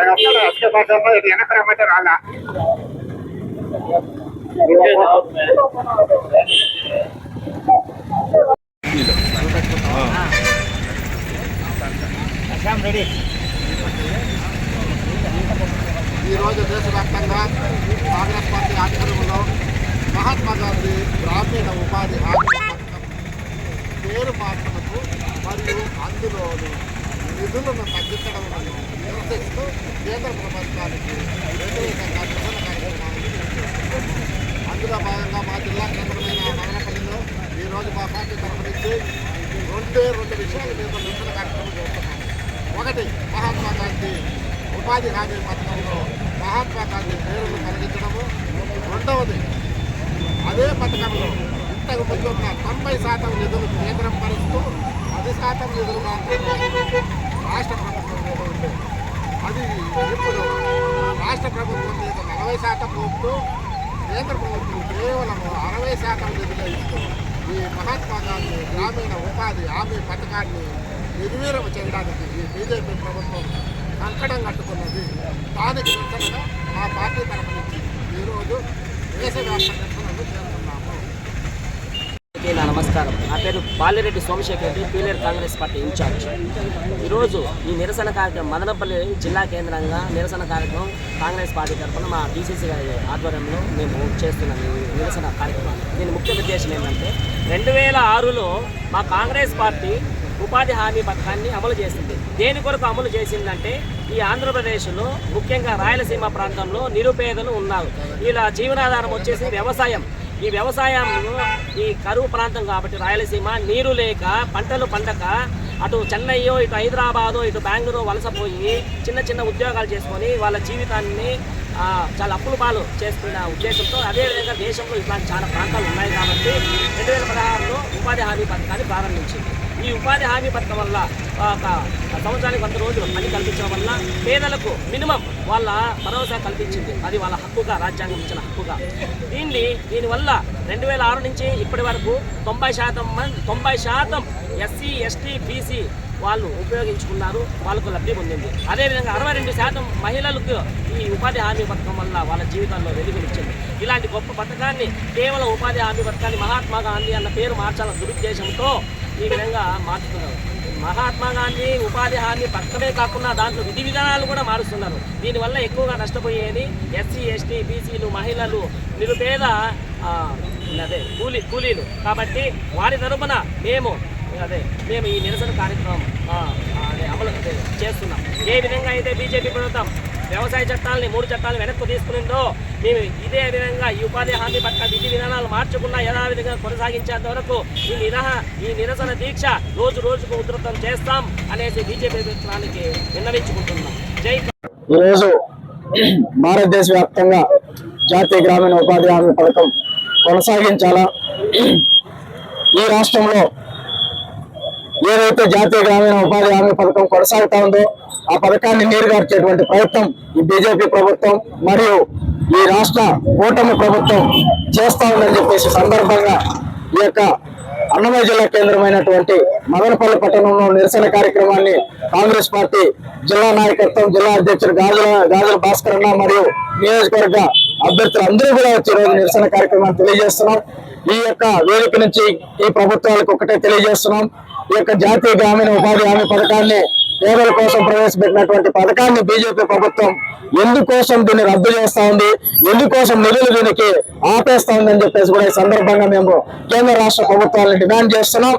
వెనకరమ్మంటే రాలా ఈరోజు దేశవ్యాప్తంగా కాంగ్రెస్ పార్టీ ఆధ్వర్యంలో మహాత్మా గాంధీ గ్రామీణ ఉపాధి హామీ పథకం పేరు మార్పులకు మరియు అందులోని నిధులను తగ్గించడం నిరసిస్తూ కేంద్ర ప్రభుత్వానికి వ్యతిరేకంగా నిరసన కార్యక్రమాలను నిర్వహిస్తున్నాము. అందులో భాగంగా మా జిల్లా కేంద్రమైన మదనపల్లిలో ఈరోజు మా పార్టీ తరఫు నుంచి రెండు విషయాల మీద నిరసన కార్యక్రమం చేస్తున్నాము. ఒకటి, మహాత్మా గాంధీ ఉపాధి హామీ పథకంలో మహాత్మా గాంధీ పేరును కలిగించడము. రెండవది, అదే పథకంలో ఇంతకు ముందు ఉన్న 90% నిధులు కేంద్రం భరిస్తూ 10% నిధులు మాత్రమే రాష్ట్ర ప్రభుత్వం మీద ఉంది. అది ఇప్పుడు రాష్ట్ర ప్రభుత్వం మీద 40% పోతూ కేంద్ర ప్రభుత్వం కేవలం 60% నిధులు ఇస్తూ ఈ మహాత్మా గాంధీ గ్రామీణ ఉపాధి హామీ పథకాన్ని నిర్వీర్యం చేయడానికి ఈ బీజేపీ ప్రభుత్వం కంకణం కట్టుకున్నది. దానికి నిరసనగా మా పార్టీ తరఫు నుంచి ఈరోజు దేశవ్యాప్త నిరసనలు చేస్తున్నాము. నమస్కారం. నా పేరు బాలిరెడ్డి సోమశేఖర్ రెడ్డి, పీలేరు కాంగ్రెస్ పార్టీ ఇన్ఛార్జ్. ఈరోజు ఈ నిరసన కార్యక్రమం మదనపల్లి జిల్లా కేంద్రంగా నిరసన కార్యక్రమం కాంగ్రెస్ పార్టీ తరఫున మా డీసీసీ గారి ఆధ్వర్యంలో మేము చేస్తున్నాం ఈ నిరసన కార్యక్రమం. దీని ముఖ్య ఉద్దేశం ఏంటంటే 2006లో మా కాంగ్రెస్ పార్టీ ఉపాధి హామీ పథకాన్ని అమలు చేసింది. దేని కొరకు అమలు చేసిందంటే ఈ ఆంధ్రప్రదేశ్లో ముఖ్యంగా రాయలసీమ ప్రాంతంలో నిరుపేదలు ఉన్నారు. ఇలా జీవనాధారం వచ్చేసి వ్యవసాయం. ఈ వ్యవసాయంలో ఈ కరువు ప్రాంతం కాబట్టి రాయలసీమ నీరు లేక పంటలు పండక అటు చెన్నయ్యో ఇటు హైదరాబాదో ఇటు బెంగళూరు వలసపోయి చిన్న ఉద్యోగాలు చేసుకొని వాళ్ళ జీవితాన్ని చాలా అప్పుల పాలు చేసుకున్న ఉద్దేశంతో అదేవిధంగా దేశంలో ఇట్లాంటి చాలా ప్రాంతాలు ఉన్నాయి కాబట్టి 2016లో ఉపాధి హామీ పథకాన్ని ప్రారంభించింది. ఈ ఉపాధి హామీ పథకం వల్ల ఒక సంవత్సరానికి 100 రోజులు పని కల్పించడం వల్ల పేదలకు మినిమం వాళ్ళ భరోసా కల్పించింది. అది వాళ్ళ హక్కుగా, రాజ్యాంగం ఇచ్చిన హక్కుగా. దీనివల్ల 2006 నుంచి ఇప్పటి వరకు 90% ఎస్సీ, ఎస్టీ, బీసీ వాళ్ళు ఉపయోగించుకున్నారు, వాళ్ళకు లబ్ధి పొందింది. అదేవిధంగా 62% మహిళలకు ఈ ఉపాధి హామీ పథకం వల్ల వాళ్ళ జీవితాల్లో వెలుగునిచ్చింది. ఇలాంటి గొప్ప పథకాన్ని కేవలం ఉపాధి హామీ పథకాన్ని మహాత్మా గాంధీ అన్న పేరు మార్చాలన్న దురుద్దేశంతో ఈ విధంగా మార్చుతున్నారు. మహాత్మా గాంధీ ఉపాధి హామీ పథకమే కాకుండా దాంట్లో విధి విధానాలు కూడా మారుస్తున్నారు. దీనివల్ల ఎక్కువగా నష్టపోయేది ఎస్సీ, ఎస్టీ, బీసీలు, మహిళలు, నిరుపేద కూలీలు. కాబట్టి వారి తరపున మేము ఈ నిరసన కార్యక్రమం అమలు చేస్తున్నాం. ఏ విధంగా అయితే బీజేపీ ప్రభుత్వం వ్యవసాయ చట్టాలని 3 చట్టాలు వెనక్కు తీసుకునిందో మేము ఇదే విధంగా ఈ ఉపాధి హామీ పథక విధి విధానాలు మార్చకుండా యథావిధిగా కొనసాగించేంత వరకు ఈ నిరసన దీక్ష రోజుకు ఉధృతం చేస్తాం అనేసి బీజేపీ ప్రభుత్వానికి విన్నవించుకుంటున్నాం. జై. ఈరోజు భారతదేశ వ్యాప్తంగా జాతీయ గ్రామీణ ఉపాధి హామీ పథకం కొనసాగించాలా, ఈ రాష్ట్రంలో ఏదైతే జాతీయ గ్రామీణ ఉపాధి హామీ పథకం కొనసాగుతా ఉందో ఆ పథకాన్ని నీరుగార్చేటువంటి ప్రయత్నం ఈ బీజేపీ ప్రభుత్వం మరియు ఈ రాష్ట్ర కూటమి ప్రభుత్వం చేస్తా ఉందని చెప్పేసి సందర్భంగా ఈ యొక్క అన్నమయ్య జిల్లా కేంద్రమైనటువంటి మదనపల్లి పట్టణంలో నిరసన కార్యక్రమాన్ని కాంగ్రెస్ పార్టీ జిల్లా నాయకత్వం, జిల్లా అధ్యక్షుడు గాజుల భాస్కర్ అన్న మరియు నియోజకవర్గ అభ్యర్థులు అందరూ కూడా వచ్చి ఈరోజు నిరసన కార్యక్రమాన్ని తెలియజేస్తున్నాం. ఈ యొక్క వేదిక నుంచి ఈ ప్రభుత్వాలకు ఒకటే తెలియజేస్తున్నాం, ఈ యొక్క జాతీయ గ్రామీణ ఉపాధి హామీ పథకాన్ని పేదల కోసం ప్రవేశపెట్టినటువంటి పథకాన్ని బీజేపీ ప్రభుత్వం ఎందుకోసం దీన్ని రద్దు చేస్తా ఉంది, ఎందుకోసం నిధులు దీనికి ఆపేస్తా ఉందని చెప్పేసి కూడా ఈ సందర్భంగా మేము కేంద్ర రాష్ట్ర ప్రభుత్వాలను డిమాండ్ చేస్తున్నాం.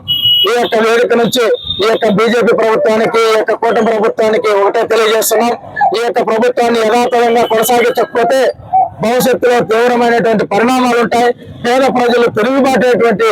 ఈ యొక్క వేదిక నుంచి ఈ యొక్క బీజేపీ ప్రభుత్వానికి, ఈ యొక్క కూటమి ప్రభుత్వానికి ఒకటే తెలియజేస్తున్నాం, ఈ యొక్క ప్రభుత్వాన్ని యథాతథంగా కొనసాగించకపోతే భవిష్యత్తులో తీవ్రమైనటువంటి పరిణామాలు ఉంటాయి. పేద ప్రజలు తిరుగుబాటేటువంటి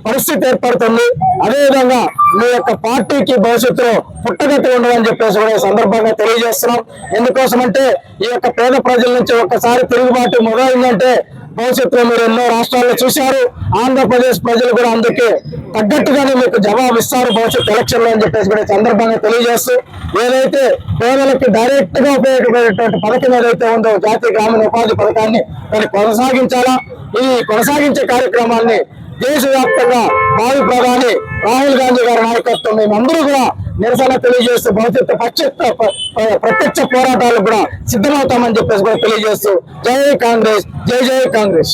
పరిస్థితి ఏర్పడుతుంది. అదేవిధంగా మీ యొక్క పార్టీకి భవిష్యత్తులో పుట్టగతి ఉండదని చెప్పేసి కూడా ఈ సందర్భంగా తెలియజేస్తున్నాం. ఎందుకోసమంటే ఈ యొక్క పేద ప్రజల నుంచి ఒక్కసారి తిరుగుబాటు మొదలైందంటే భవిష్యత్తులో మీరు ఎన్నో రాష్ట్రాల్లో చూశారు. ఆంధ్రప్రదేశ్ ప్రజలు కూడా అందుకే తగ్గట్టుగానే మీకు జవాబు ఇస్తారు భవిష్యత్ ఎలక్షన్ లో అని చెప్పేసి కూడా సందర్భంగా తెలియజేస్తూ, ఏదైతే పేదలకి డైరెక్ట్ గా ఉపయోగపడేటువంటి పథకం ఏదైతే ఉందో జాతీయ గ్రామీణ ఉపాధి పథకాన్ని దాన్ని కొనసాగించాలా. ఈ కొనసాగించే కార్యక్రమాన్ని దేశవ్యాప్తంగా భావి ప్రధాని రాహుల్ గాంధీ గారి నాయకత్వం మేమందరూ కూడా నిరసన తెలియజేస్తూ భవిష్యత్తు ప్రత్యక్ష పోరాటాలు కూడా సిద్ధమవుతామని చెప్పేసి కూడా తెలియజేస్తూ జై కాంగ్రెస్, జై జై కాంగ్రెస్.